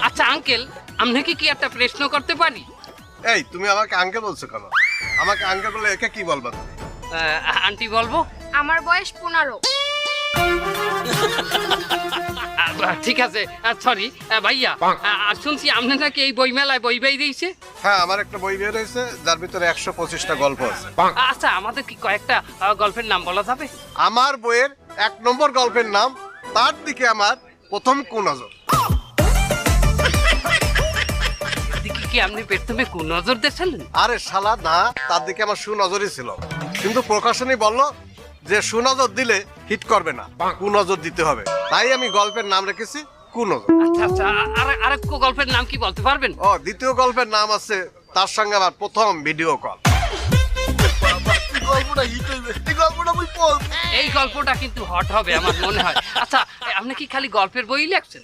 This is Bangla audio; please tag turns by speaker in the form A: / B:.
A: আচ্ছা আঙ্কেল, আপনাকে কি একটা প্রশ্ন করতে পারি?
B: এই তুমি আমাকে আঙ্কেল বলছো কেন? আমাকে আঙ্কেল বলে একে কি বলবা তুমি?
A: আন্টি বলবো?
C: আমার বয়স 15।
A: ঠিক আছে, সরি ভাইয়া। শুনছি আপনি নাকি এই বই মেলায় বই দিয়েছে?
B: হ্যাঁ, আমার একটা বই বের হয়েছে যার ভিতরে 125টা গল্প আছে।
A: আচ্ছা, আমাদের কি কয়েকটা গল্পের নাম বলা যাবে?
B: আমার বইয়ের 1 নম্বর গল্পের নাম তার দিকে আমার প্রথম কুনজর।
A: কি আপনি প্রথমে কোন নজর দিয়েছিলেন?
B: আরে শালা না, তার দিকে আমার সুনজরই ছিল, কিন্তু প্রকাশনী বলল যে সুনজর দিলে হিট করবে না, কুনজর দিতে হবে। তাই আমি গল্পের নাম রেখেছি কুনজর।
A: আচ্ছা আচ্ছা, আরেক গল্পের নাম কি বলতে পারবেন?
B: ও, দ্বিতীয় গল্পের নাম আছে তার সঙ্গে আমার প্রথম ভিডিও কল।
A: এই গল্পটা কিন্তু হট হবে আমার মনে হয়। আচ্ছা, আপনি কি খালি গল্পের বই লেখছেন?